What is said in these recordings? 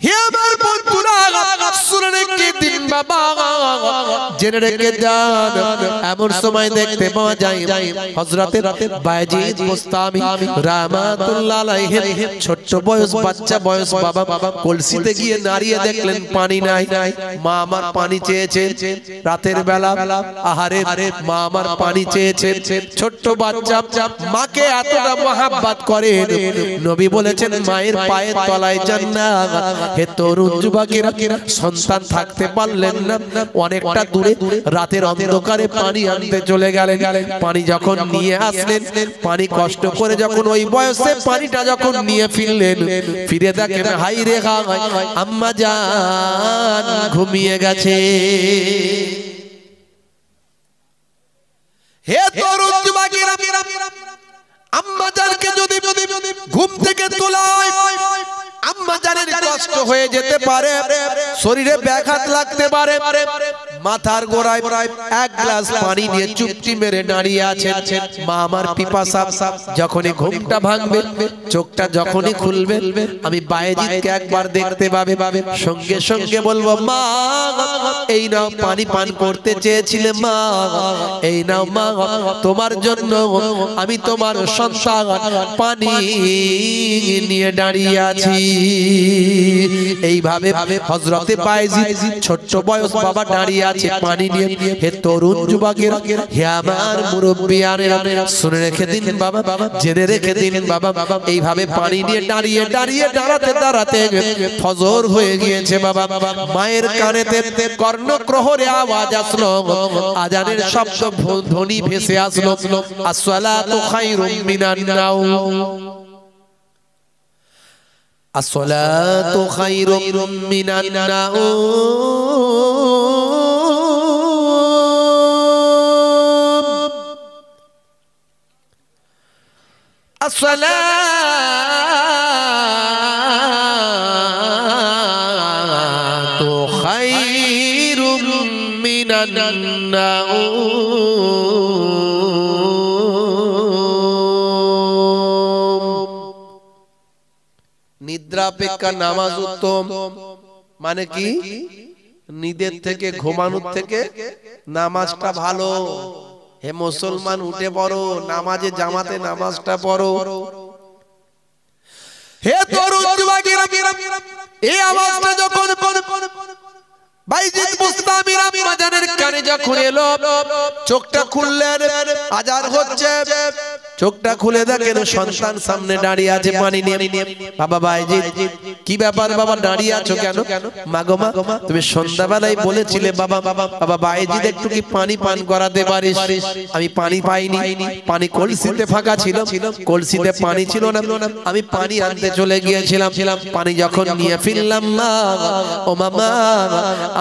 হে আমার বন্ধুরা শুনে রেখে দিন বাবা, জেনে রেখে যান। এমন সময় দেখতে পাওয়া যায় হযরতে বায়েজিদ বুস্তামি রাহমাতুল্লাহ আলাইহি ছোট্ট বয়স বাচ্চা বয়স বাবা কলসিতে গিয়ে নাড়িয়ে দেখলেন পানি নাই। মা আমার পানি চেয়েছে রাতের বেলা, আহারে মা আমার পানি চেয়েছে। ছোট্ট বাচ্চা মাকে এতটা মহব্বত করে, নবী বলেছেন মায়ের পায়ের তলায় জান্নাত। হে তরুণ যুবকেরা, সন্তান থাকতে পারলেন না, অনেকটা দূরে রাতের অন্ধকারে পানি আনতে চলে গেলেন। পানি যখন নিয়ে আসলেন, পানি কষ্ট করে যখন ওই বয়সে পানিটা যখন নিয়ে ফিরলেন, ফিরে দেখেন হাই রে হাই আম্মা জান ঘুমিয়ে গেছে। হে তরুণ যুবকেরা, আম্মা জানকে যদি ঘুম থেকে তোলা হয়, আম্মা জানের কষ্ট হয়ে যেতে পারে, শরীরে ব্যাঘাত লাগতে পারে। মাথার গোড়ায় এক গ্লাস পানি নিয়ে চুপটি মেরে দাঁড়িয়ে আছেন। মা আমার পিপাসা, যখনই ঘুমটা ভাঙবে, চোখটা যখনই খুলবে, আমি বায়েজিদকে একবার দেখতে পাবে, সঙ্গে সঙ্গে বলবো মা এই নাও পানি পান করতে চেয়েছিলে, মা এই নাও মা তোমার জন্য আমি তোমার সন্তান পানি নিয়ে দাঁড়িয়ে আছি। এইভাবে হযরতে বায়েজিদ ছোট্ট বয়স বাবা দাঁড়িয়ে আছে পানি নিয়ে। হে তরুণ যুবকেরা, হে আমার মুরব্বিয়ানেরা, শুনে রেখে দিন বাবা, জেনে রেখে দিন বাবা, এইভাবে পানি নিয়ে দাঁড়িয়ে দাঁড়াতে দাঁড়াতে ফজর হয়ে গিয়েছে বাবা। মায়ের কানেতে কর্ণপ্রহরে আওয়াজ আসলো, আজানের শব্দ ধ্বনি ভেসে আসলো, আসসালাতু খায়রুম মিনান নাওম, আসসালাতু খায়রুম মিনান নাওম, আসসালাতু খায়রুম মিনান নাওম। নিদ্রা অপেক্ষা নামাজ উত্তম। মানে কি? নিদের থেকে ঘুমানোর থেকে নামাজটা ভালো। হে মুসলমান উঠে পড়ো, নামাজে জামাতে নামাজটা পড়ো। হে তরুণ যুবকেরা, এই আওয়াজটা যখন বায়েজিদ বুস্তামি আম্মা জানের কানে যখন এলো, চোখটা খুললেন, আজান হচ্ছে। চোখটা খুলে দেখেন সন্তান সামনে দাঁড়িয়ে আছে পানি নিয়ে। বাবা বায়েজিদ, কি ব্যাপার বাবা দাঁড়িয়ে আছো কেন? মা গো মা, তুমি সন্ধ্যাবেলায় বলেছিলে বাবা বাবা বায়েজিদ একটু কি পানি পান করাতে পারিস। আমি পানি পাইনি, পানি কলসিতে ফাঁকা ছিল, কলসিতে পানি ছিল না, আমি পানি আনতে চলে গিয়েছিলাম। পানি যখন নিয়ে ফিরলাম মা, ও মামা,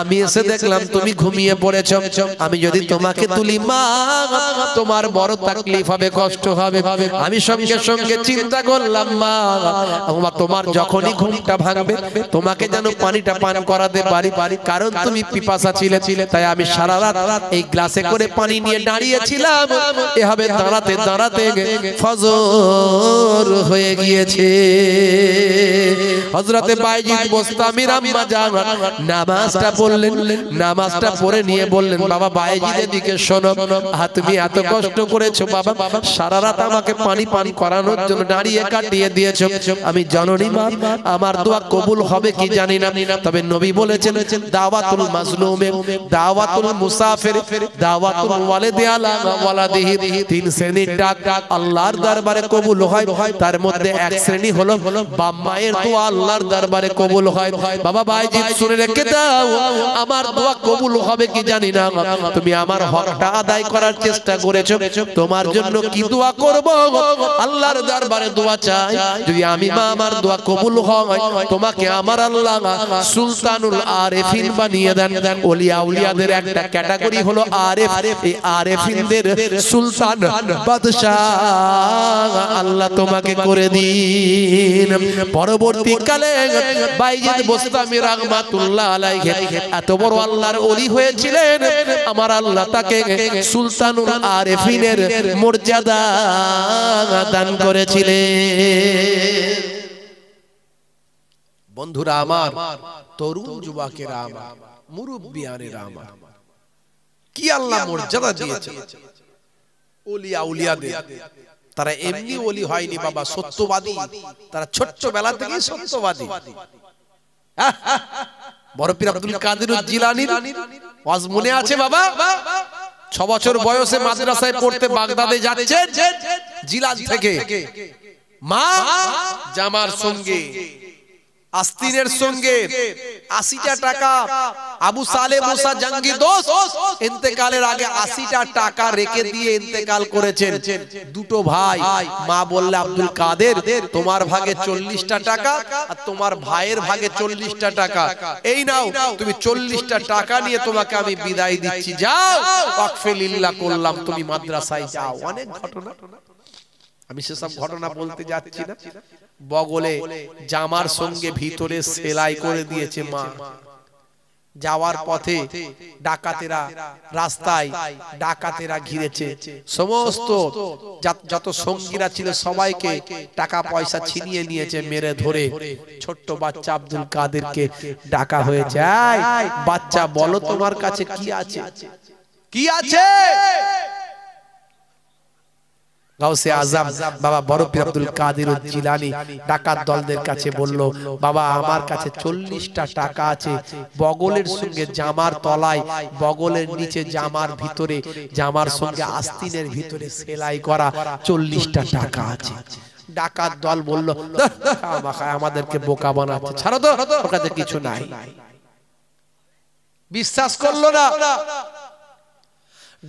আমি এসে দেখলাম তুমি ঘুমিয়ে পড়েছো। আমি যদি তোমাকে তুলি মা, তোমার বড় তাকলিফ হবে, কষ্ট হবে। আমি সঙ্গে সঙ্গে চিন্তা করলাম মা, তোমার যখনই ঘুমটা ভাঙবে তোমাকে যেন পানিটা পান করাতে পারি, কারণ তুমি পিপাসা ছিলে। তাই আমি সারা রাত এই গ্লাসে করে পানি নিয়ে দাঁড়িয়েছিলাম। এভাবে দাঁড়াতে দাঁড়াতে ফজর হয়ে গিয়েছে। হযরতে বায়েজিদ বুস্তামি আম্মা জান নামাজটা পড়লেন, নামাজটা পড়ে নিয়ে বললেন বাবা বায়েজিদের দিকে শোনো, তুমি এত কষ্ট করেছো বাবা, সারা রাত আমাকে পানি পান করানোর জন্য দাঁড়িয়ে কাটিয়ে দিয়েছো। আমি জানি মা আমার দোয়া কবুল হবে কি জানি না, তবে নবী বলেছেন দাওয়াতুল মাজলুমে, দাওয়াতুল মুসাফির, দাওয়াতুল ওয়ালিদি আলা ওয়ালাদিহি, তিন শ্রেণীর ডাক আল্লাহর দরবারে কবুল হয়। তার মধ্যে এক শ্রেণী হলো বাপ মায়ের দোয়া আল্লাহর দরবারে কবুল হয়। বাবা বায়েজিদ শুনে রেখে দাও, আমার দোয়া কবুল হবে কি জানি না, তুমি আমার হকটা আদায় করার চেষ্টা করেছো, তোমার জন্য কি দোয়া করব, আল্লাহর দরবারে দোয়া চাই। যদি আমি মা আমার দোয়া কবুল হয়, তোমাকে আমার আল্লাহ সুলতানুল আরেফিন বানিয়ে দেন। ওলিয়া উলিয়াদের একটা ক্যাটাগরি হলো আরেফ, এই আরেফিনদের সুলতান বাদশাহ আল্লাহ তোমাকে করে দিন। পরবর্তীকালে বায়েজিদ বুস্তামি রাহমাতুল্লাহ আলাইহি এত বড় আল্লাহর ওলি হয়েছিলেন, আমার আল্লাহ তাকে সুলতানুল আরেফিনের মর্যাদা দান করেছিলেন। বন্ধুরা আমার, তরুণ যুবকেরা আমার, মুরব্বিয়ানেরা আমার, কি আল্লাহ মর্যাদা দিয়েছে ওলিয়া উলিয়াদের। তারা এমনি ওলি হয়নি বাবা, সত্যবাদী। তারা ছোট্টবেলা থেকেই সত্যবাদী। বড় পীর আব্দুল কাদের জিলানী ওয়াজ মনে আছে বাবা? 6 বছর বয়সে মাদ্রাসায় পড়তে বাগদাদে যাচ্ছেন জিলান থেকে। মা জামার সঙ্গে, আস্তিনের সঙ্গে 80টা টাকা, আবু সালে মুসা জঙ্গি দোস্ত ইন্তেকালের আগে 80টা টাকা রেখে দিয়ে ইন্তেকাল করেছেন। দুটো ভাই। মা বললে আব্দুল কাদের তোমার ভাগে 40টা টাকা আর তোমার ভাইয়ের ভাগে 40টা টাকা, এই নাও তুমি 40টা টাকা নিয়ে তোমাকে আমি বিদায় দিচ্ছি, যাও ওয়াকফে লিল্লাহ করলাম, তুমি মাদ্রাসায় যাও। অনেক ঘটনা, আমি সেসব ঘটনা বলতে যাচ্ছি না। বগলে জামার সঙ্গে ভিতরে সেলাই করে দিয়েছে মা। যাওয়ার পথে ডাকাতেরা, রাস্তায় ডাকাতেরা ঘিরেছে। সমস্ত যত সঙ্গীরা ছিল সবাইকে টাকা পয়সা ছিনিয়ে নিয়েছে, মেরে ধরে। ছোট্ট বাচ্চা আব্দুল কাদেরকে ডাকা হয়েছে, এই বাচ্চা বলো তোমার কাছে কি আছে, কি আছে? গাউসে আজম বাবা বড় পীর আব্দুল কাদের জিলানী ডাকাত দলদের কাছে বলল, বাবা আমার কাছে 40টা টাকা আছে, বগলের সঙ্গে জামার তলায়, বগলের নিচে জামার ভিতরে, জামার সঙ্গে আস্তিনের ভিতরে সেলাই করা 40টা টাকা আছে। ডাকাত দল বলল, আমাদেরকে বোকা বানাচ্ছে, ছাড়ো তো, ওর কাছে কিছু নাই। বিশ্বাস করলো না।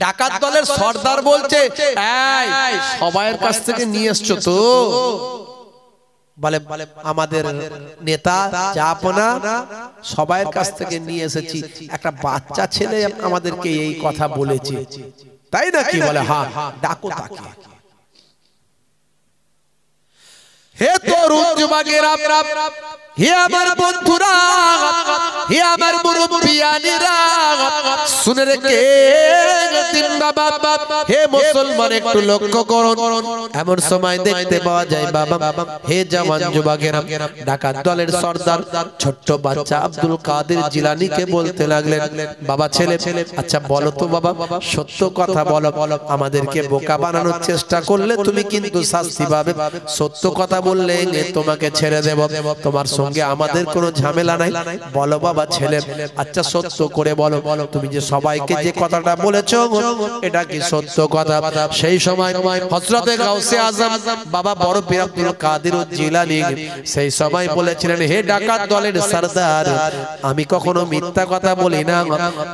ডাকাত দলের সর্দার বলছে, এই সবাইয়ের কাছ থেকে নিয়ে এসছো তো? বলে আমাদের নেতা জাপনা সবাইয়ের কাছ থেকে নিয়ে এসেছি, একটা বাচ্চা ছেলে আমাদেরকে এই কথা বলেছে, তাই নাকি? বলে হ্যাঁ, ডাকো তাকে। হে তরুণ যুবকেরা, হে আমার বন্ধুরা, হে আমার মুরব্বিয়ানেরা, শুনে রেখে দিন বাবা, হে মুসলমান একটু লক্ষ্য করুন। এমন সময় দেখতে পাওয়া যায় বাবা, হে জওয়ান যুবকেরা, ডাকাত দলের সর্দার ছোট্ট বাচ্চা আব্দুল কাদের জিলানীকে বলতে লাগলেন, বাবা ছেলে, আচ্ছা বলো তো বাবা, সত্য কথা বলো, আমাদেরকে বোকা বানানোর চেষ্টা করলে তুমি কিন্তু শাস্তি পাবে, সত্য কথা বললে তোমাকে ছেড়ে দেব, তোমার সঙ্গে আমাদের কোনো ঝামেলা নাই। বলো বাবা ছেলে, আচ্ছা সত্য করে বলো, তুমি যে সবাইকে যে কথাটা বলেছো এটা কি সত্য কথা? সেই সময় হযরতে গাউসে আজম বাবা বড় পীর আব্দুল কাদের জিলানী সেই সময় বলেছিলেন, হে ডাকাত দলের সরদার, আমি কখনো মিথ্যা কথা বলি না,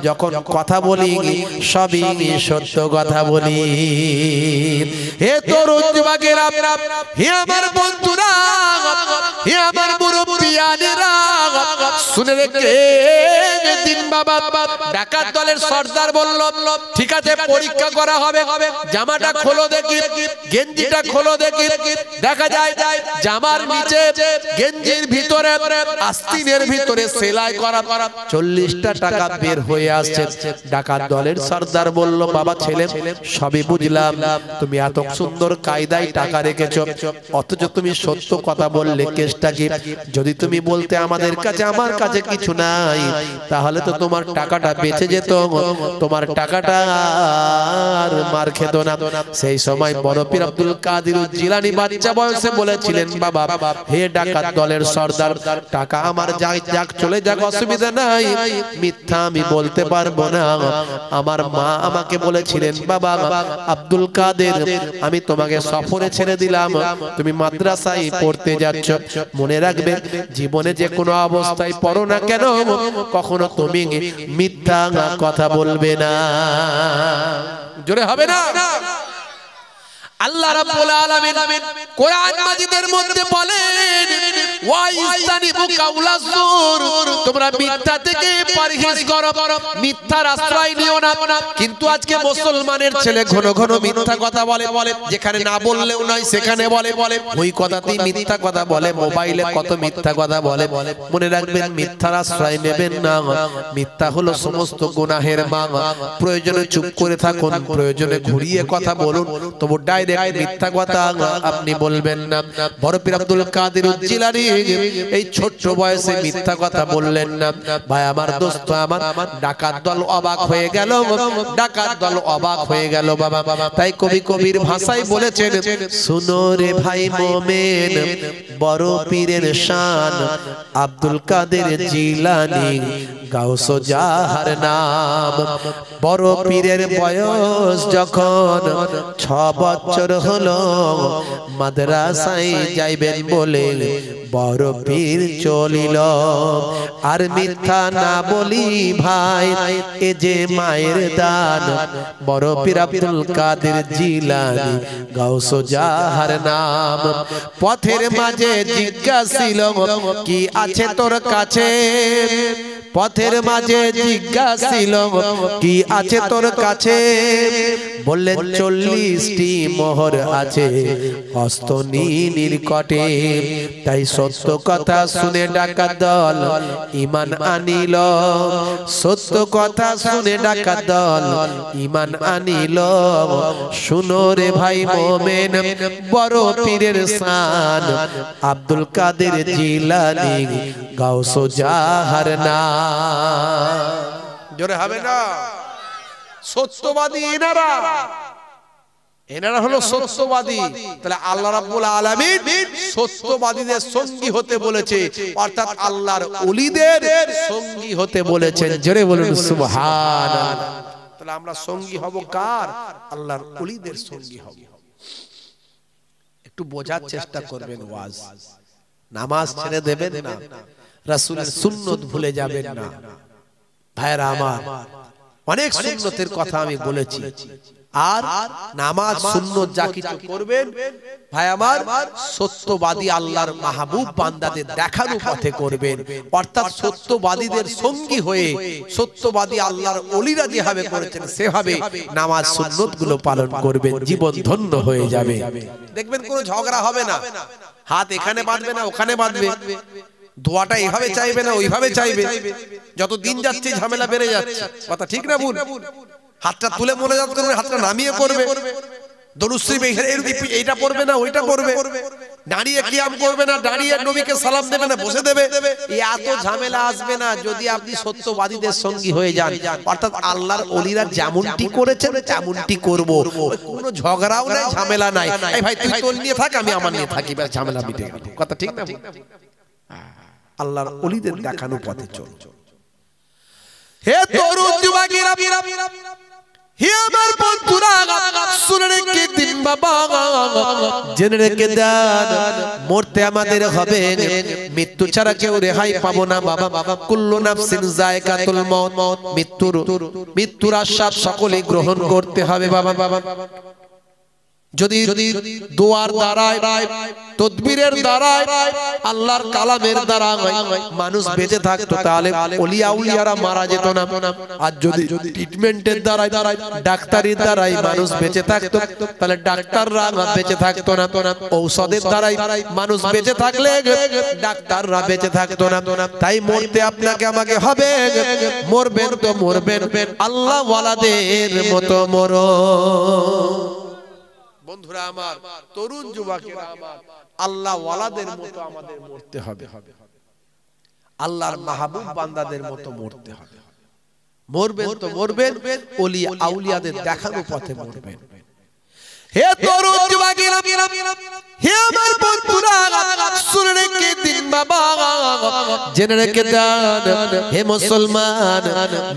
যখন কথা বলি সবই সত্য কথা বলি। হে তরুণ যুবকেরা, হে আমার বন্ধুরা, হে আমার মুরব্বিয়ানেরা, শুনে রেখে দিন বাবা, ডাকাত দলের সর্দার বলল, ঠিক আছে পরীক্ষা করা হবে, জামাটা খোলো দেখি, গেঞ্জিটা খোলো দেখি। দেখা যায় জামার নিচে, গেঞ্জির ভিতরে, আস্তিনের ভিতরে সেলাই করা 40টা টাকা বের হয়ে আসছে। ডাকাত দলের সর্দার বলল, বাবা ছেলে, সবই বুঝলাম, তুমি এত সুন্দর কায়দায় টাকা রেখেছো, অথচ তুমি সত্য কথা বললে, কেসটা কি? যদি তুমি বলতে আমাদের কাছে, আমার কাছে কিছু নাই, তাহলে তো তোমার টাকাটা বেঁচে যেত, তোমার টাকাটা আর মার খেত না। সেই সময় বড় পীর আব্দুল কাদের জিলানী বাচ্চা বয়সে বলেছিলেন, বাবা হে ডাকাত দলের সর্দার, টাকা আমার যাক চলে যাক, অসুবিধা নাই, মিথ্যা আমি বলতে পারবো না। আমার মা আমাকে বলেছিলেন, বাবা আব্দুল কাদের, আমি তোমাকে সফরে ছেড়ে দিলাম, তুমি মাদ্রাসায় পড়তে যাচ্ছ, মনে রাখবে জীবনে যে কোনো অবস্থায় পড়ো না কেন, কখনো তুমি মিথ্যা কথা বলবে না। জোরে হবে না? আল্লাহ রাব্বুল আলামিন কোরআন মাজিদের মধ্যে বলেন, ওয়াইস্তানিবু কাউলাজ জুর, তোমরা মিথ্যা থেকে পরহেজ করো, মিথ্যার আশ্রয় নিও না। কিন্তু আজকে মুসলমানের ছেলে ঘন ঘন মিথ্যা কথা বলে, যেখানে না বললেও নয় সেখানে বলে, ওই কথাতেই মিথ্যা কথা বলে, মোবাইলে কত মিথ্যা কথা বলে। মনে রাখবেন, মিথ্যার আশ্রয় নেবেন না। মিথ্যা হলো সমস্ত গুনাহের মা। প্রয়োজনে চুপ করে থাকুন, প্রয়োজনে ঘুরিয়ে কথা বলুন, তবু ডাইরেক্ট মিথ্যা কথা আপনি বলবেন না। বড় পীর আব্দুল কাদের জিলানী এই ছোট্ট বয়সে মিথ্যা কথা বললেন না। ভাই আমার দোস্ত আমার, ডাকাত দল অবাক হয়ে গেল, ডাকাত দল অবাক হয়ে গেল বাবা। তাই কবি কবির ভাষায় বলেছেন, শুনো রে ভাই মোমেন বড় পীরের শান, আব্দুল কাদের জিলানী গাউসো জাহার নাম। বড় পীরের বয়স যখন 6 বছর হলো, মাদ্রাসায় যাইবেন বলে বড় পীর চলিল। আর মিথ্যা না বলি ভাই, এ যে মায়ের দান, বড় পীর আব্দুল কাদের জিলানী গাউসো জাহার নাম। পথের মাঝে জিজ্ঞাসিল, কি আছে তোর কাছে? পথের মাঝে জিজ্ঞাসিল, কি আছে তোর কাছে? বললেন 40টি মোহর আছে হস্ত নীল কটে। তাই সত্য কথা শুনে ডাকাত দল ঈমান আনিল, সত্য কথা শুনে ডাকাত দল ঈমান আনিল। শুনো রে ভাই মোমেন বড় পীরের শান, আব্দুল কাদের জিলানী গাউসো জাহার নাম। জোরে হবে না? সত্যবাদী এনারা, এনারা হলো সত্যবাদী। তাহলে আল্লাহ রাব্বুল আলামিন সত্যবাদীদের সঙ্গী হতে বলেছে, অর্থাৎ আল্লাহর ওলিদের সঙ্গী হতে বলেছেন। জোরে বলুন সুবহানাল্লাহ। তাহলে আমরা সঙ্গী হব কার? আল্লাহর ওলিদের সঙ্গী হব। একটু বোঝার চেষ্টা করবেন ওয়াজ। নামাজ ছেড়ে দেবেন না, রাসূলের সুন্নাত ভুলে যাবেন না। ভাইরা আমার, অনেক সুন্নতের কথা আমি বলেছি। আর নামাজ সুন্নত যা কিছু করবেন ভাই আমার, সত্যবাদী আল্লাহর মাহবুব বান্দাদের দেখানো পথে করবেন। অর্থাৎ সত্যবাদীদের সঙ্গী হয়ে, সত্যবাদী আল্লাহর ওলিরা যেভাবে করেছেন সেভাবে নামাজ সুন্নত গুলো পালন করবেন, জীবন ধন্য হয়ে যাবে। দেখবেন কোনো ঝগড়া হবে না, হাত এখানে বাঁধবে না ওখানে বাঁধবে, দোয়াটা এইভাবে চাইবে না ওইভাবে চাইবে। যত দিন যাচ্ছে ঝামেলা বেড়ে যাচ্ছে, কথা ঠিক না ভুল? হাতটা তুলে মোনাজাত করবে, হাতটা নামিয়ে করবে, দরুদ শরীফ এইটা পড়বে না ওইটা পড়বে, দাঁড়িয়ে কিয়াম করবে না, দাঁড়িয়ে নবীকে সালাম দেবে না বসে দেবে। এত ঝামেলা আসবে না যদি আপনি সত্যবাদীদের সঙ্গী হয়ে যান। অর্থাৎ আল্লাহর ওলিরা যেমনটি করেছেন তেমনটি করব, কোনো ঝগড়াও নাই, ঝামেলা নাই। এই ভাই তুই তোর নিয়ে থাক, আমি আমার নিয়ে থাকি, ব্যাস ঝামেলা মিটে গেল। কথা ঠিক না? আল্লাহর ওলিদের দেখানো পথে চল। হে তরুণ যুবকেরা, হে আমার বন্ধুরা, শুনে রেখে দিন বাবা, জেনে রেখে দেন, মরতে আমাদের হবে, মৃত্যু ছাড়া কেউ রেহাই পাবো না বাবা। কুল্লু নাফসিন যায়কাতুল মউত, মৃত্যুর আস্বাদ সকলেই গ্রহণ করতে হবে বাবা। যদি দোয়ার দ্বারায়, তদবিরের দ্বারায়, আল্লাহর কালামের দ্বারা মানুষ বেঁচে থাকতো, তাহলে ওলিয়া উলিয়ারা মারা যেত না। আর যদি ট্রিটমেন্টের দ্বারায়, ডাক্তারির দ্বারাই মানুষ বেঁচে থাকতো, তাহলে ডাক্তাররা বেঁচে থাকতো না। ঔষধের দ্বারাই মানুষ বেঁচে থাকলে ডাক্তাররা বেঁচে থাকতো না। তাই মরতে আপনাকে আমাকে হবে, মরবেন তো মরবেন আল্লাহ ওয়ালাদের মতো মরো। বন্ধুরা আমার, তরুণ যুবকেরা আমার, আল্লাহ ওয়ালাদের মতো আমাদের মরতে হবে, আল্লাহর মাহবুব বান্দাদের মতো মরতে হবে। মরবেন তো মরবেন ওলি আউলিয়াদের দেখানো পথে মরবেন। হে তরুণ যুবকেরা, হে আমার বন্ধুরা, শুনে রেখে দিন বাবা, জেনে রেখে দেন হে মুসলমান,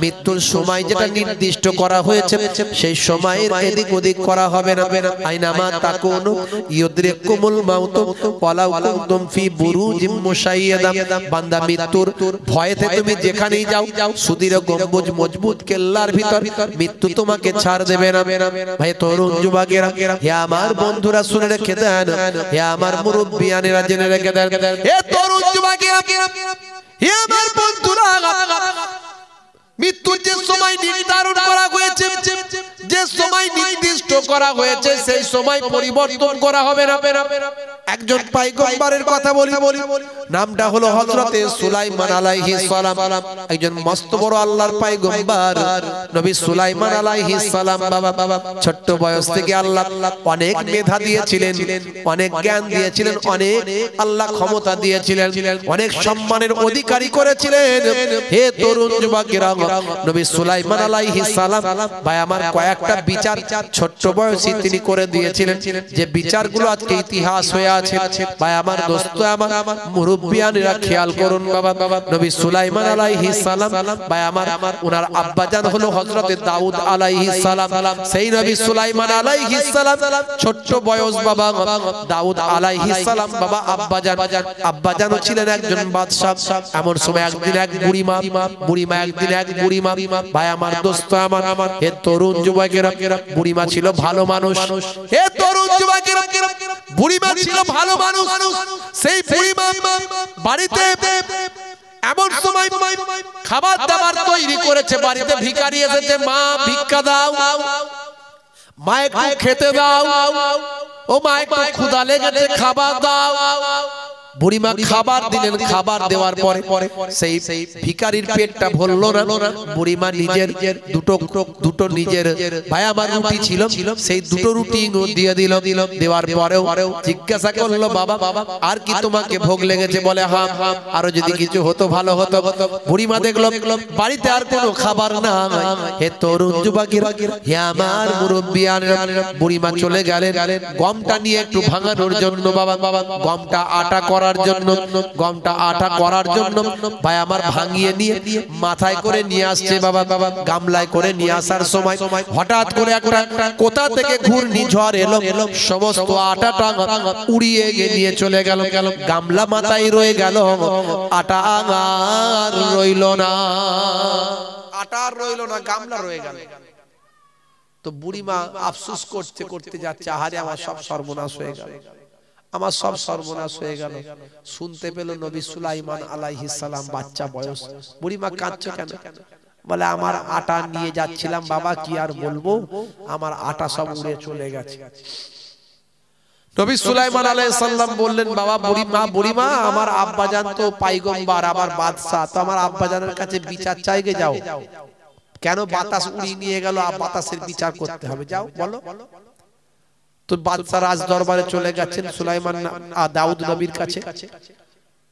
মৃত্যুর সময় যেটা নির্দিষ্ট করা হয়েছে সেই সময়ের এদিক ওদিক করা হবে না। আইনামা তাকুনু ইউদরিকুমুল মাউত ওয়ালাউ কুনতুম ফি বুরুজিম মুশাইয়াদা। বান্দা মৃত্যুর ভয়েতে তুমি যেখানেই যাও, সুদৃঢ় গম্বুজ মজবুত কেল্লার ভিতর, মৃত্যু তোমাকে ছাড় দেবে না। ভাই তরুণ যুবকেরা, হে আমার বন্ধুরা শুনে রেখে দেন, হে আমার মুরব্বিয়ানেরা জেনে রেখে দেন, হে তরুণ যুবকেরা, হে আমার বন্ধুরা, মৃত্যুর যে সময় নির্ধারণ করা হয়েছে, যে সময় নির্দিষ্ট করা হয়েছে সেই সময় পরিবর্তন করা হবে না। একজন পয়গম্বরের কথা বলি, নামটা হলো হযরতে সুলাইমান আলাইহিস সালাম। একজন মস্ত বড় আল্লাহর পয়গম্বর নবী সুলাইমান আলাইহিস সালাম। বাবা ছোট্ট বয়স থেকে আল্লাহ অনেক মেধা দিয়েছিলেন, অনেক জ্ঞান দিয়েছিলেন, অনেক আল্লাহ ক্ষমতা দিয়েছিলেন, অনেক সম্মানের অধিকারী করেছিলেন। হে তরুণ যুবকেরা, নবী সুলাইমান আলাইহিস সালাম ভাই আমার কয়েকটা বিচার ছোট্ট বয়সে তিনি করে দিয়েছিলেন, যে বিচারগুলো আজকে ইতিহাস হয়ে আছে। ভাই আমার দোস্ত, আমার মুরব্বিয়ানেরা খেয়াল করুন বাবা। নবী সুলাইমান আলাইহিস সালাম ভাই আমার ওনার আব্বাজান হলো হযরতে দাউদ আলাইহিস সালাম। সেই নবী সুলাইমান আলাইহিস সালাম ছোট্ট বয়স বাবা, দাউদ আলাইহিস সালাম বাবা আব্বাজানও ছিলেন একজন বাদশা। এমন সময় একদিন এক বুড়িমা একদিন এক বুড়িমা। ভাই আমার দোস্ত, আমার হে তরুণ যুবকেরা, বুড়িমা ছিল ভালো মানুষ। হে তরুণ যুবকেরা, বুড়িমা ছিল ভালো মানুষ। সেই বুড়িমা বাড়িতে এমন সময় খাবার দাবার তৈরি করেছে, বাড়িতে ভিখারি এসেছে, মা ভিক্ষা দাও, মা একটু খেতে দাও, ও মা একটু ক্ষুধা লেগেছে খাবার দাও। বুড়িমা খাবার দিলেন, খাবার দেওয়ার পরে সেই ভিখারির পেটটা ভরলো না। বুড়িমা নিজের দুটো নিজের ভাই আমার রুটি ছিল, সেই দুটো রুটি দিয়ে দিল। দেওয়ার পরেও জিজ্ঞাসা করলো, বাবা আর কি তোমাকে ভোগ লেগেছে? বলে হ্যাঁ, আরো যদি কিছু হতো ভালো হতো। বুড়িমা দেখলো বাড়িতে আর কোনো খাবার না। হে তরুণ যুবকেরা, হে আমার মুরব্বিয়ানেরা, বুড়িমা চলে গেলেন গমটা নিয়ে একটু ভাঙানোর জন্য। বাবা গমটা আটা গমটা আটা করার জন্য ভাই আমার ভাঙিয়ে নিয়ে মাথায় করে নিয়ে আসছে। বাবা গামলায় করে নিয়ে আসার সময় হঠাৎ করে একটা কোথা থেকে ঘূর্ণিঝড় এলো, সমস্ত আটাটা উড়িয়ে নিয়ে চলে গেল। গামলা মাথায় রয়ে গেল, আটা আর রইল না। আটা আর রইল না, গামলা রয়ে গেল। তো বুড়িমা আফসোস করতে করতে যাচ্ছে, আহারে আমার সব সর্বনাশ হয়ে গেল, আমার সব সর্বনাশ হয়ে গেল। শুনতে পেল নবী সুলাইমান আলাইহিস সালাম বাচ্চা বয়স। বুড়িমা কাঁদছে কেন? বলে আমার আটা নিয়ে যাচ্ছিলাম বাবা, কি আর বলবো, আমার আটা সব উড়ে চলে গেছে। নবী সুলাইমান আলাইহিস সালাম বললেন, বাবা বুড়িমা আমার আব্বাজান তো পয়গম্বর, আবার বাদশা, তো আমার আব্বাজানের কাছে বিচার চাইগে যাও। কেন? বাতাস উড়িয়ে নিয়ে গেল, বাতাসের বিচার করতে হবে, যাও বলো। তো বাদশা রাজ দরবারে চলে গেছেন সুলাইমান দাউদ নবীর কাছে।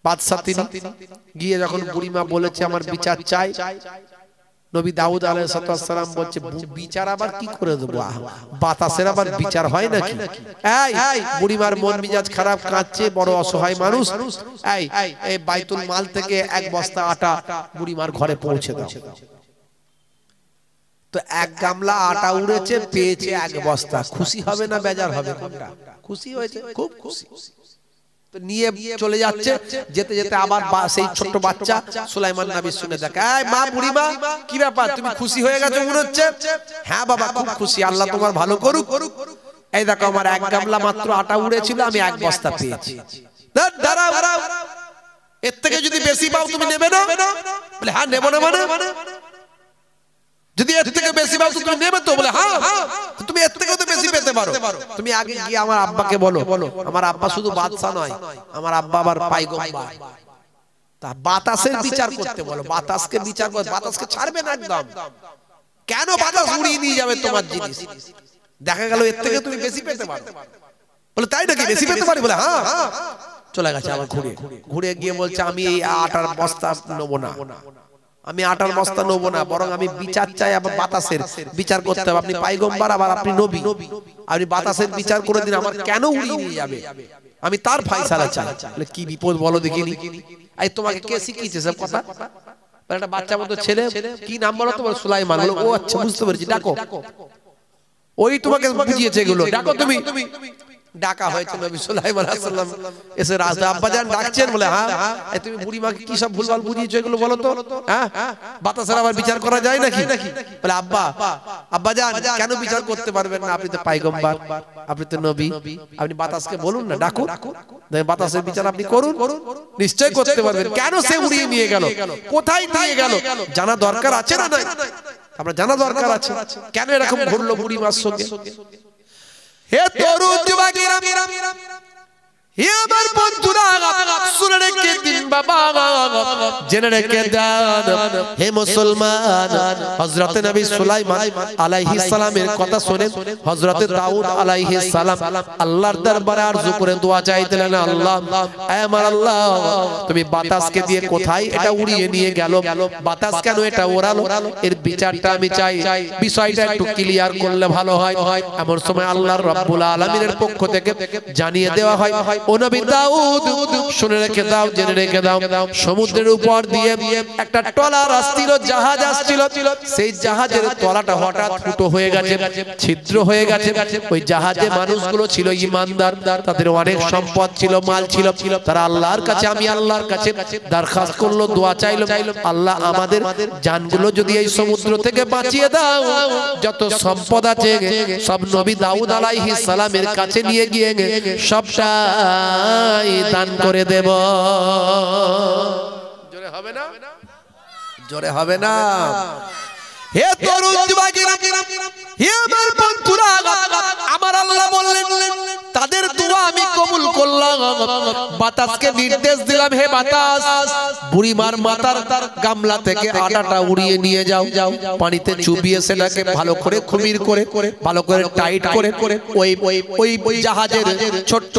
বাদশা তিনি গিয়ে যখন বুড়িমা বলেছে আমার বিচার চাই, নবী দাউদ আলাইহিস সালাম বলছে, বিচার আবার কি করে দেব? বাতাসের আবার বিচার হয় নাকি? এই বুড়িমার মন মিজাজ খারাপ, কাঁদছে, বড় অসহায় মানুষ। এই বাইতুল মাল থেকে এক বস্তা আটা বুড়িমার ঘরে পৌঁছে দাও। তো এক গামলা আটা উড়েছে, পেয়েছে এক বস্তা। খুশি হবে না বেজার হবে? কোনটা? খুশি হয়েছে, খুব খুশি। তো নিয়ে চলে যাচ্ছে, যেতে যেতে আবার সেই ছোট বাচ্চা সুলাইমান নবী শুনে দেখে, এই মা বুড়িমা কি ব্যাপার, তুমি খুশি হয়ে গেছো মনে হচ্ছে? হ্যাঁ বাবা খুব খুশি, আল্লাহ তোমার ভালো করুক। এই দেখো আমার এক গামলা মাত্র আটা উড়েছিল, আমি এক বস্তা পেয়েছি। দাঁড়াও, এর থেকে যদি বেশি পাও তুমি নেবে না? বলে হ্যাঁ নেব না। মানে যদি এর থেকে বেশি পাও তুমি নেবে তো? বলে হ্যাঁ, তুমি এর থেকেও তো বেশি পেতে পারো। তুমি আগে গিয়ে আমার আব্বাকে বলো, আমার আব্বা শুধু বাদশা নয়, আমার আব্বা আবার পয়গম্বর। তা বাতাসের বিচার করতে বলো, বাতাসকে বিচার করতে, বাতাসকে ছাড়বে না একদম। কেন? বাতাস উড়িয়ে নিয়ে যাবে তোমার জিনিস। দেখা গেল এর থেকে তুমি বেশি পেতে পারো। বলে তাই নাকি, বেশি পেতে পারি? বলে হ্যাঁ। চলে গেছে আবার ঘুরে গিয়ে বলছে, আমি এই আটার বস্তা নেবো না, আমি আটার বস্তা নেবো না, বরং আমি বিচার চাই। আবার বাতাসের বিচার করতে হবে। আপনি পয়গম্বর, আবার আপনি নবী, আপনি বাতাসের বিচার করে দিন, আমার কেন উড়িয়ে নিয়ে যাবে, আমি তার ফয়সালা চাই। বলে কি বিপদ বলো দেখিনি, এই তোমাকে কে শিখিয়েছে সব কথা? একটা বাচ্চা মতো ছেলে, কি নাম বলো তো? সুলাইমান। ও আচ্ছা বুঝতে পেরেছি, ডাকো। ওই তোমাকে বুঝিয়েছে এগুলো, ডাকো তুমি। ডাকা হয়েছে, নবী সুলাইমান আলাইহিস সালাম এসে রাজা আব্বাজান ডাকছেন। বলে হ্যাঁ, তুমি বুড়িমাকে কি সব ভুলভাল বুঝিয়েছো এগুলো বলো তো? হ্যাঁ, বাতাসের আবার বিচার করা যায় নাকি? বলে আব্বাজান কেন বিচার করতে পারবেন না? আপনি তো পয়গম্বর, আপনি তো নবী, আপনি বাতাসকে বলুন না, ডাকুন, বাতাসের বিচার আপনি করুন, নিশ্চয় করতে পারবেন। কেন সে উড়িয়ে নিয়ে গেল, কোথায় নিয়ে গেল জানা দরকার আছে না? নাই। আমরা জানা দরকার আছে কেন এরকম ঘটলো বুড়িমার সঙ্গে। হে তরুণ যুবকেরা, হে আমার বন্ধুরা, শুনে রেখে দিন বাবা, জেনে রেখে দেন হে মুসলমান। হযরত নবী সুলাইমান আলাইহিস সালামের কথা শুনে হযরত দাউদ আলাইহিস সালাম আল্লাহর দরবারে আরজু করে দোয়া চাইতেন, আল্লাহ আয় আমার আল্লাহ, তুমি বাতাসকে দিয়ে কোথায় এটা উড়িয়ে নিয়ে গেল, বাতাস কেন এটা ওড়ালো, এর বিচারটা আমি চাই, বিষয়টা একটু ক্লিয়ার করলে ভালো হয়। এমন সময় আল্লাহর রাব্বুল আলামিনের পক্ষ থেকে জানিয়ে দেওয়া হয়, ও নবী দাউদ শুনে রেখে দাও, জেনে রেখে দাও, সমুদ্রের উপর দিয়ে একটা ট্রলার আসছিল, জাহাজ আসছিল, সেই জাহাজের তলাটা হঠাৎ ফুটো হয়ে গেছে, ছিদ্র হয়ে গেছে। ওই জাহাজে মানুষগুলো ছিল ঈমানদার, তাদের অনেক সম্পদ ছিল, মাল ছিল। তারা আল্লাহর কাছে, আমি আল্লাহর কাছে দরখাস্ত করলো, দোয়া চাইলো, আল্লাহ আমাদের জানগুলো যদি এই সমুদ্র থেকে বাঁচিয়ে দাও, যত সম্পদ আছে সব নবী দাউদ আলাইহিস সালামের কাছে নিয়ে গিয়ে সবটা দান করে দেব। জোরে হবে না? জোরে হবে না? হে তরুণ যুবকেরা, হে আমার বন্ধুরা, আমার আল্লাহ বললেন তাদের দোয়া আমি কবুল করলাম। বাতাসকে নির্দেশ দিলাম, হে বাতাস, বুড়িমার মাথার গামলা থেকে আটাটা উড়িয়ে নিয়ে যাও, পানিতে চুবিয়ে সেটাকে ভালো করে খুমির করে ভালো করে টাইট করে ওই জাহাজের ছোট্ট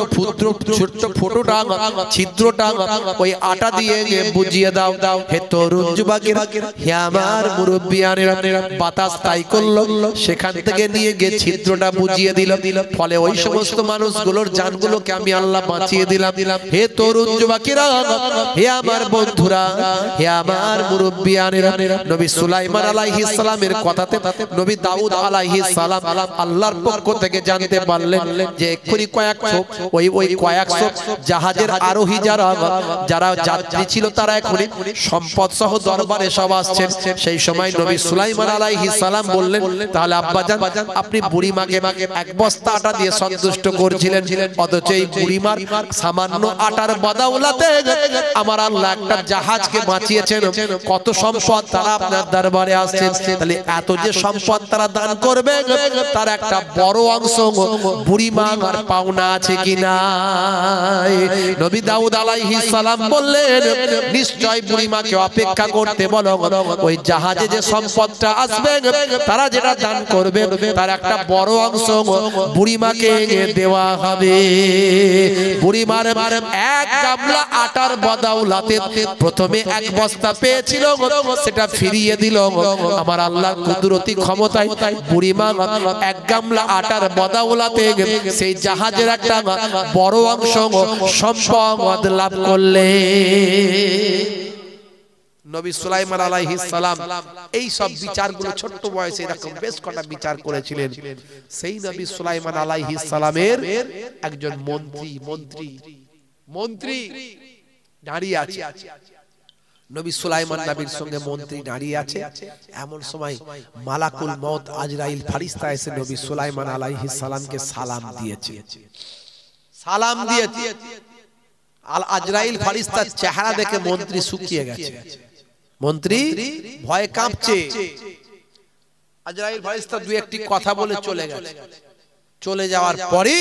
ফুটোটা ছিদ্রটা ওই আটা দিয়ে বুঝিয়ে দাও। হে তরুণ যুবকেরা, হে আমার মুরব্বিয়ানেরা, বাতাস তাই করলো, সেখান থেকে নিয়ে গিয়ে ছিদ্রটা বুঝিয়ে দিল, ফলে ওই সমস্ত মানুষগুলোর জানগুলোকে আমি আল্লাহ বাঁচিয়ে দিলাম। হে তরুণ যুবকেরা, হে আমার বন্ধুরা, হে আমার মুরব্বিয়ানেরা, নবী সুলাইমান আলাইহিস সালামের কথাতে নবী দাউদ আলাইহিস সালাম আল্লাহর পক্ষ থেকে জানতে পারলেন যে এক্ষুনি কয়েকশো জাহাজের আরোহী যারা যাত্রী ছিল, তারা এক্ষুনি সম্পদ সহ দরবারে সব আসছেন। সেই সময় নবী সুলাইমান আলাইহিস সালাম বললেন, তাহলে আব্বাজান আপনি বুড়িমাকে এক বস্তা আটা দিয়ে সন্তুষ্ট করছিলেন, অথচ এই বুড়িমার সামান্য আটার বদৌলতে আমার আল্লাহ একটা জাহাজকে বাঁচিয়েছেন, কত সম্পদ তারা আপনার দরবারে আসছে। তাহলে এত যে সম্পদ তারা দান করবে, তার একটা বড় অংশ বুড়িমার পাওনা আছে কিনা? নবী দাউদ আলাইহিস সালাম বললেন, নিশ্চয় বুড়িমাকে অপেক্ষা করতে বলো, ওই জাহাজে যে সম্পদটা আসবে, তারা যেটা দান করবে তার একটা বড় অংশ বুড়িমাকে দেওয়া হবে। বুড়িমার এক গামলা আটার বদৌলতে প্রথমে এক বস্তা পেয়েছিল, সেটা ফিরিয়ে দিল আমার আল্লাহর কুদরতি ক্ষমতায়। বুড়িমা এক গামলা আটার বদৌলতে সেই জাহাজের একটা বড় অংশ সম্পদ লাভ করলে। নবী সুলাইমান আলাইহিস সালাম এই সব বিচারগুলো ছোট্ট বয়সে এরকম বেশ কটা বিচার করেছিলেন। সেই নবী সুলাইমান আলাইহিস সালামের একজন মন্ত্রী দাঁড়িয়ে আছে। নবী সুলাইমান নবীর সঙ্গে মন্ত্রী দাঁড়িয়ে আছে। এমন সময় মালাকুল মউত আজরাইল ফেরেশতা এসে নবী সুলাইমান আলাইহিস সালামকে সালাম দিয়েছে। আল আজরাইল ফেরেশতার চেহারা দেখে মন্ত্রী শুকিয়ে গেছে, মন্ত্রী ভয়ে কাঁপছে। আজরাইল ফেরেশতা দুই একটি কথা বলে চলে গেছে। চলে যাওয়ার পরে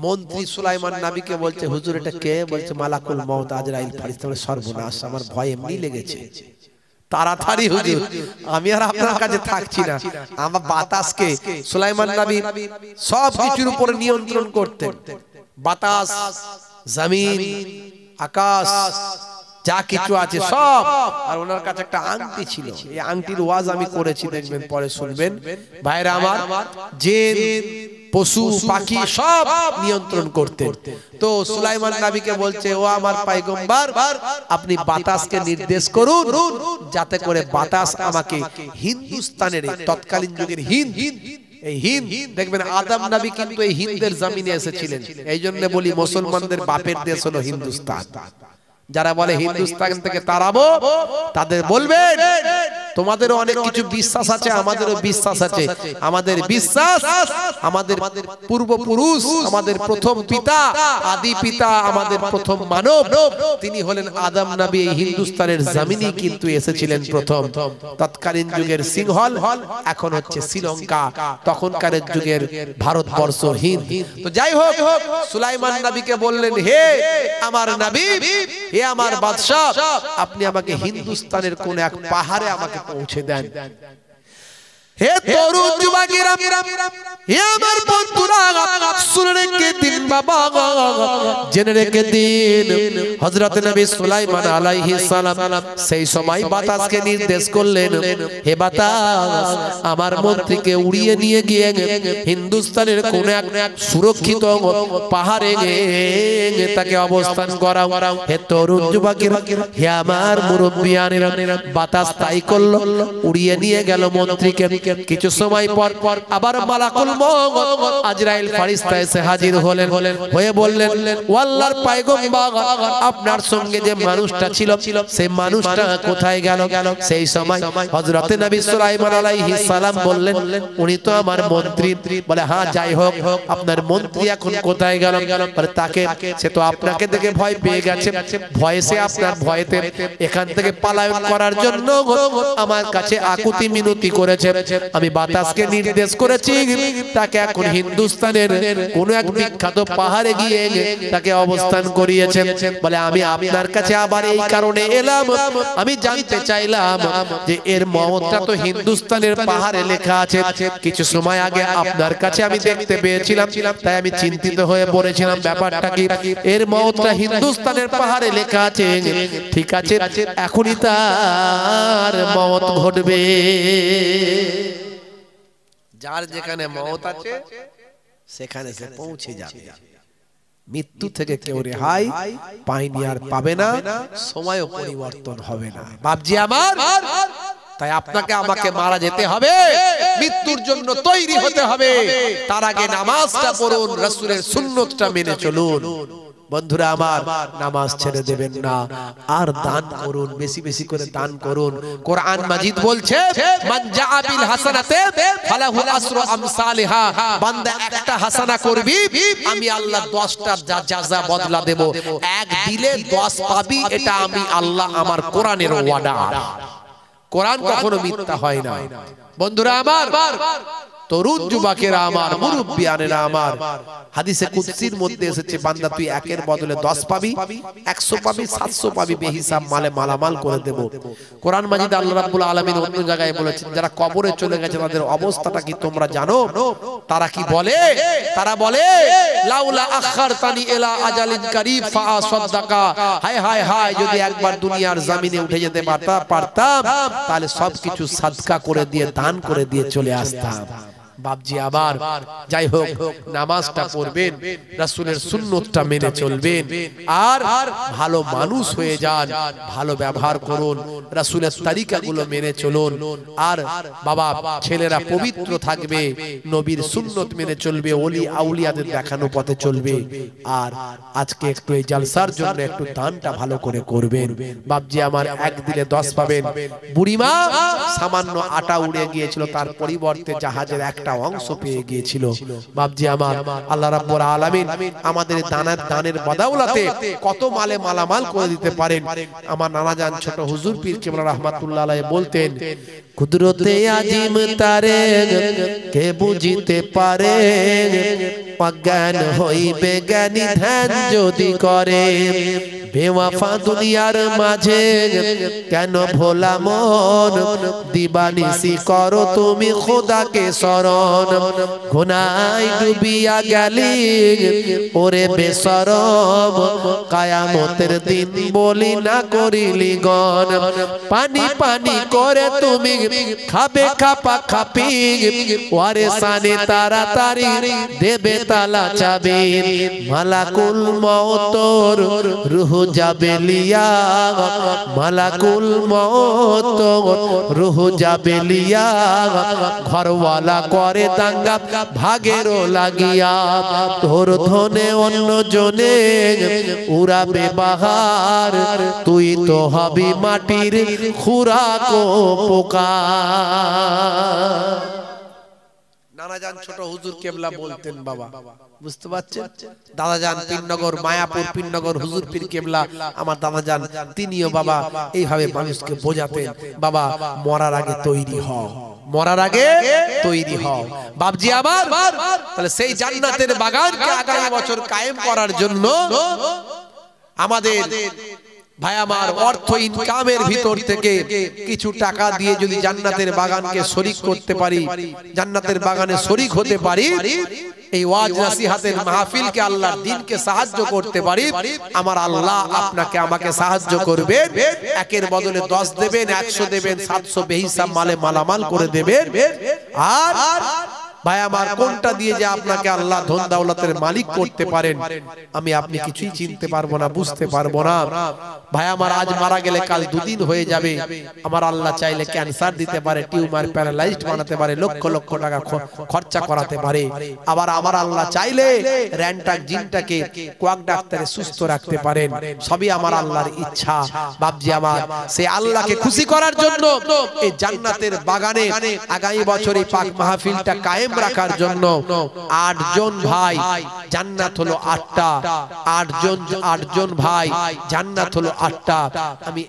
মন্ত্রী সুলাইমান নবীকে বলছে, হুজুর এটা কে? বলছে মালাকুল মউত আজরাইল ফেরেশতা। বলে সর্বনাশ, আমার ভয় এমনি লেগেছে, তাড়াতাড়ি হুজুর আমি আর আপনার কাছে থাকছি না। আমার বাতাসকে সুলাইমান নবী সব কিছুর উপরে নিয়ন্ত্রণ করতেন, বাতাস, জমিন, আকাশ, যা কিছু আছে সব। আর ওনার কাছে একটা আংটি ছিল, এই আংটির ওয়াজ আমি করেছি, দেখবেন পরে শুনবেন ভাইরা আমার। জিন, পশু পাখি সব নিয়ন্ত্রণ করতেন। তো সুলাইমান নবীকে বলছে, ও আমার পয়গম্বর, আপনি বাতাসকে নির্দেশ করুন যাতে করে বাতাস আমাকে হিন্দুস্তানের তৎকালীন যুগের হিন্দ, এই হিন্দ দেখবেন আদম নবী কিন্তু এই হিন্দের জমিনে এসেছিলেন। এই জন্য বলি মুসলমানদের বাপের দেশ হলো হিন্দুস্তান। যারা বলে হিন্দুস্তান থেকে তাড়াবো, তাদের বলবেন তোমাদেরও অনেক কিছু বিশ্বাস আছে, আমাদেরও বিশ্বাস আছে। আমাদের বিশ্বাস আমাদের পূর্বপুরুষ, আমাদের প্রথম পিতা, আদি পিতা, আমাদের প্রথম মানব তিনি হলেন আদম নবী। এই হিন্দুস্তানের জমিনে কিন্তু এসেছিলেন প্রথম। তৎকালীন যুগের সিংহল এখন হচ্ছে শ্রীলঙ্কা, তখনকার যুগের ভারতবর্ষ হিন্দ। তো যাই হোক, সুলাইমান নবীকে বললেন, হে আমার নবী, হে আমার বাদশা, আপনি আমাকে হিন্দুস্তানের কোন এক পাহাড়ে আমাকে পৌঁছে দেন। হে তরুণ যুবকেরা, হে আমার বন্ধুরা, শুনে রেখে দিন বাবা, জেনে রেখে দিন। হযরত নবী সুলাইমান আলাইহিস সালাম সেই সময় বাতাসকে নির্দেশ করলেন, হে বাতাস, আমার মন্ত্রীকে উড়িয়ে নিয়ে গিয়ে হিন্দুস্তানের কোন এক সুরক্ষিত পাহাড়ে তাকে অবস্থান করাও। হে তরুণ যুবকেরা, হে আমার মুরব্বিয়ানেরা, বাতাস তাই করলো, উড়িয়ে নিয়ে গেল মন্ত্রীকে। কিছু সময় পর আবার মালাকুল মউত আজরাইল ফেরেশতা এসে হাজির হলেন, হয়ে বললেন, ও আল্লাহর পয়গম্বর, আপনার সঙ্গে যে মানুষটা ছিল সেই মানুষটা কোথায় গেল? সেই সময় হযরত নবী সুলাইমান আলাইহিস সালাম বললেন, উনি তো আমার মন্ত্রী। বলে, হ্যাঁ, যাই হোক, আপনার মন্ত্রী এখন কোথায় গেল? বলে, তাকে, সে তো আপনাকে দেখে ভয় পেয়ে গেছে, ভয়ে আপনার ভয়েতে এখান থেকে পলায়ন করার জন্য আমার কাছে আকুতি মিনতি করেছে। আমি বাতাসকে নির্দেশ করেছি তাকে এখন হিন্দুস্তানের কোন এক বিখ্যাত পাহাড়ে গিয়ে তাকে অবস্থান করিয়েছে। বলে, আমি আপনার কাছে আবার এই কারণে এলাম, আমি জানতে চাইলাম যে এর মওতটা তো হিন্দুস্তানের পাহাড়ে লেখা আছে। কিছু সময় আগে আপনার কাছে আমি দেখতে পেয়েছিলাম, তাই আমি চিন্তিত হয়ে পড়েছিলাম ব্যাপারটা কি। এর মওতটা হিন্দুস্তানের পাহাড়ে লেখা আছে, ঠিক আছে, এখনই তার মওত ঘটবে। যার যেখানে মওত আছে সেখানে সে পৌঁছে যাবে। মৃত্যু থেকে কেউ রেহাই পায়নি, আর পাবে না, সময়ও পরিবর্তন হবে না। বাপজি আমার, তাই আপনাকে আমাকে মারা যেতে হবে, মৃত্যুর জন্য তৈরি হতে হবে। তার আগে নামাজটা পড়ুন, রাসূলের সুন্নতটা মেনে চলুন। বন্ধুরা আমার, নামাজ ছেড়ে দেবেন না, আর দান করুন, বেশি বেশি করে দান করুন। কোরআন মাজিদ বলছে, মান জাআ বিল হাসানাতে ফালাহু আসরু আমসালিহা, বান্দা একটা হাসানা করবি, আমি আল্লাহ 10টা জাযা বদলা দেব। এক দিলে 10 পাবি, এটা আমি আল্লাহ, আমার কোরআনের ওয়াদা। কোরআন কখনো মিথ্যা হয় না। বন্ধুরা আমার, তরুণ যুবকেরা আমার, মুরব্বিয়ানেরা আমার, হাদিসে কুদসির মধ্যে এসেছে, বান্দা তুই একের বদলে 10 পাবি, 100 পাবি, 700 পাবি, বেহিসাব মালে মালামাল করে দেব। কোরআন মাজিদে আল্লাহ রাব্বুল আলামিন অন্য জায়গায় বলেছেন, যারা কবরে চলে গেছে তাদের অবস্থাটা কি তোমরা জানো? তারা কি বলে? তারা বলে, লাউলা আখারতানি ইলা আজালিন কারীব ফাআসাদাকা, হায় হায় হায়, যদি একবার দুনিয়ার জমিনে উঠে যেতে পারতাম, তাহলে সবকিছু সাদকা করে দিয়ে, দান করে দিয়ে চলে আসতাম। বাপজি আবার, যাই হোক, নামাজটা পড়বেন, রাসূলের সুন্নতটা মেনে চলবেন, আর ভালো মানুষ হয়ে যান, ভালো ব্যবহার করুন, রাসূলের তরিকাগুলো মেনে চলুন। আর বাবা, ছেলেরা পবিত্র থাকবে, নবীর সুন্নত মেনে চলবে, ওলি আউলিয়াদের দেখানো পথে চলবে। আর আজকে একটু এই জালসার জন্য একটু দানটা ভালো করে করবেন। বাপজি আমার, এক দিলে 10 পাবেন। বুড়িমা সামান্য আটা উড়ে গিয়েছিল, তার পরিবর্তে জাহাজের একটা অংশ পেয়ে গিয়েছিল। বাপজি আমার, আল্লাহ রাব্বুল আলামিন আমাদের দানের বদৌলতে কত মালে মালামাল করে দিতে পারেন। আমার নানা জান ছোট হুজুর পীর কেবলা রাহমাতুল্লাহ আলাইহি বলতেন, কুদরতে আজিম তারে কে বুঝিতে পারে, অজ্ঞান হইবে জ্ঞানী ধ্যান যদি করে, বেওয়াফা দুনিয়ার মাঝে কেন ভোলা মন, দিবানিসি করো তুমি খোদাকে শরণ, গুনায় ডুবিয়া গেলি ওরে বেশরম, কিয়ামতের দিন বলি না করিলি গণ, পানি পানি করে তুমি খাবে খাপা খাপি, ওরে সানে তাড়াতাড়ি দেবে তালা চাবে মালাকুল মওতর রূহ যাবে লিয়া মালাকুল মওতর রূহ যাবে লিয়া ঘরওয়ালা করে দাঙ্গা ভাগেরও লাগিয়া তোর ধনে অন্য জনে উড়াবে বাহার তুই তো হবি মাটির খুরাক ও পোকা নানাজান ছোট হুজুর কেবলা বলতেন বাবা বুঝতে পারছেন দাদাজান পীরনগর মায়াপুর পীরনগর হুজুর পীর কেবলা আমার দাদাজান তিনিও বাবা এইভাবে মানুষকে বোঝাতেন বাবা মরার আগে তৈরি হও মরার আগে তৈরি হও বাপজি আমার তাহলে সেই জান্নাতের বাগানকে আগামী বছর কায়েম করার জন্য আমাদের ভাই আমার অর্থ ইনকামের ভিতর থেকে কিছু টাকা দিয়ে যদি জান্নাতের বাগানকে শরীক করতে পারি জান্নাতের বাগানে শরীক হতে পারি এই ওয়াজ নসিহতের মাহফিলকে আল্লাহর দ্বীনকে সাহায্য করতে পারি আমার আল্লাহ আপনাকে আমাকে সাহায্য করবে একের বদলে 10 দেবেন 100 দেবেন 700 বেহিসাব মালে মালামাল করে দেবেন আর ভাই আমার কোনটা দিয়ে যে আপনাকে আল্লাহ ধন দৌলতের মালিক করতে পারেন আমি আপনি কিছুই চিনতে পারবো না বুঝতে পারবো না ভাই আমার আজ মারা গেলে কাল দুদিন হয়ে যাবে আমার আল্লাহ চাইলে ক্যান্সার দিতে পারে টিউমার প্যারালাইজড বানাতে পারে লক্ষ লক্ষ টাকা খরচা করাতে পারে আবার আমার আল্লাহ চাইলে র্যান্টাক জিনটাকে কোয়াক ডাক্তারে সুস্থ রাখতে পারেন সবই আমার আল্লাহর ইচ্ছা বাপজি আমার সেই আল্লাহকে খুশি করার জন্য এই জান্নাতের বাগানে আগামী বছর এই পাক মাহফিলটা কায়েম রাখার জন্য 8 জন ভাই জান্নাত হলো 8টা 8 জন ভাই জান্নাত হলো 8টা আমি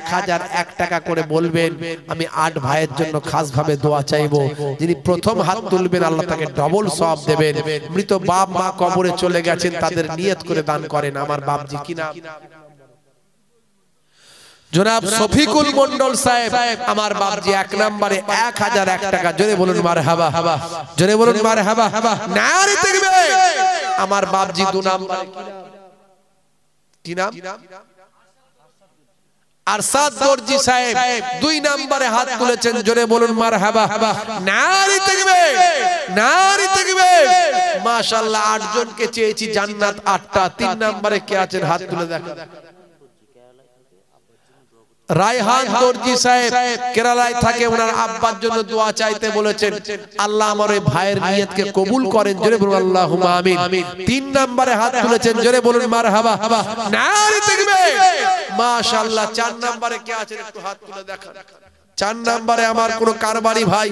1001 টাকা করে বলবেন আমি 8 ভাইয়ের জন্য খাস ভাবে দোয়া চাইবো যিনি প্রথম হাত তুলবেন আল্লাহ তাকে ডবল সওয়াব দেবেন মৃত বাপ মা কবরে চলে গেছেন তাদের নিয়ত করে দান করেন আমার বাপজি কি নাম জনাব শফিকুল মন্ডল সাহেব আমার বাপজি 1 নম্বরে 1001 টাকা জোরে বলুন মারহাবা জোরে বলুন মারহাবা নারে তাকবীর আমার বাপজি 2 নম্বরে কি নাম আরশাদ দর্জি সাহেব 2 নম্বরে হাত তুলেছেন জোরে বলুন মারহাবা নারে তাকবীর মাশাআল্লাহ 8 জনকে চেয়েছি জান্নাত 8টা 3 নম্বরে কে আছেন হাত তুলে দেখেন রায়হান দর্জি সাহেব কেরালায় থাকে ওনার আব্বার জন্য দোয়া চাইতে বলেছেন আল্লাহ আমার ওই ভাইয়ের নিয়তকে কবুল করেন জোরে বলুন আল্লাহুম্মা আমিন 3 নম্বরে হাত তুলেছেন জোরে বলুন মারহাবা নারে তাকবীর মাশাআল্লাহ 4 নম্বরে কে আছেন একটু হাত তুলে দেখান 4 নম্বরে আমার কোন কারবারি ভাই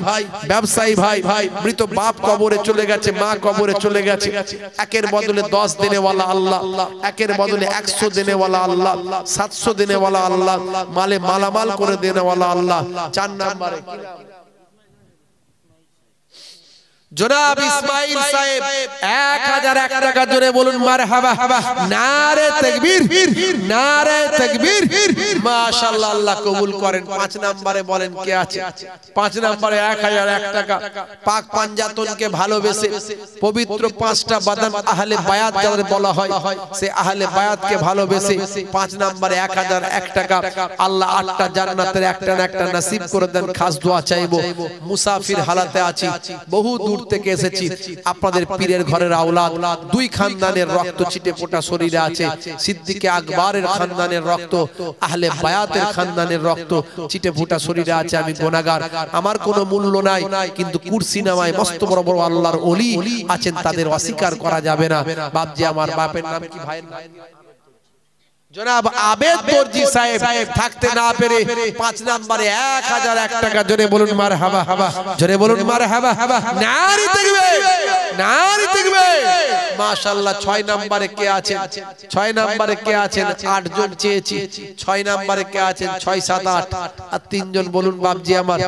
ব্যবসায়ী ভাই মৃত বাপ কবরে চলে গেছে মা কবরে চলে গেছে একের বদলে 10 দেনে ওয়ালা আল্লাহ একের বদলে 100 দেনে ওয়ালা আল্লাহ 700 দেনে ওয়ালা আল্লাহ মালে মালামাল করে দেনে ওয়ালা আল্লাহ 4 নম্বরে জনাব ইসমাইল সাহেব 1001 টাকা জোরে বলুন মারহাবা নারে তাকবীর মাশাআল্লাহ আল্লাহ কবুল করেন 5 নম্বরে বলেন কে আছে 5 নম্বরে 1001 টাকা পাক পাঞ্জাতনকে ভালোবেসে পবিত্র 5টা বাদান আহলে বায়াত যাদের বলা হয় সে আহলে বায়াতকে ভালোবেসে 5 নম্বরে 1001 টাকা আল্লাহ 8টা জান্নাতের একটা না একটা নসিব করে দেন খাস দোয়া চাইবো মুসাফির হালাতে আছি বহু দূর থেকে এসেছি আপনাদের পীরের ঘরের আওলাদ 2 খানদানের রক্ত ছিটে ফোটা শরীরে আছে সিদ্দিকে আকবরের খানদানের রক্ত আহলে বায়াতের খানদানের রক্ত ছিটে ফোটা শরীরে আছে আমি গুনাহগার আমার কোনো মূল্য নাই কিন্তু কুরসি নামায় মস্ত বড় বড় আল্লাহর ওলি আছেন তাদের অস্বীকার করা যাবে না বাপজি আমার বাপের নাম কি ভাইয়ের জনাব আবেদ দর্জি সাহেব থাকতে না পেরে 5 নম্বরে 1001 টাকা জোরে বলুন মারহাবা জোরে বলুন মারহাবা নারে তাকবীর মাশাআল্লাহ 6 নম্বরে কে আছেন 6 নম্বরে কে আছেন 8 জন চেয়েছি 6 নম্বরে কে আছেন 6 7 8 আর 3 জন বলুন বাপজি আমার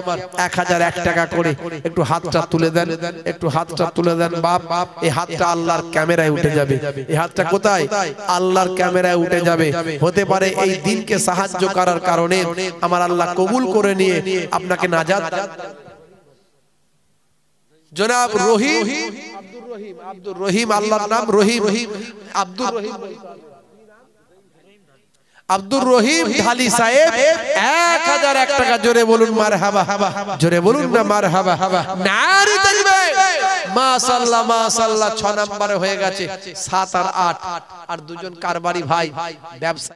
1001 টাকা করে একটু হাতটা তুলে দেন বাপ এই হাতটা আল্লাহর ক্যামেরায় উঠে যাবে এই হাতটা কোথায় আল্লাহর ক্যামেরায় উঠে যাবে হতে পারে এই দিনকে সাহায্য করার কারণে আমার আল্লাহ কবুল করে নিয়ে আপনাকে নাজাত জনাব আব্দুর রহিম আল্লাহর নাম রহিম আব্দুর রহিম আব্দুর রহিম ঢালি সাহেব 1001 টাকা। জোরে বলুন মারহাবা, জোরে বলুন না মারহাবা। নারে তাকবীর, মাশাআল্লাহ মাশাআল্লাহ। 6 নম্বরে হয়ে গেছে 7 আর 8। আর দুজন কারবারি ভাই ব্যবসা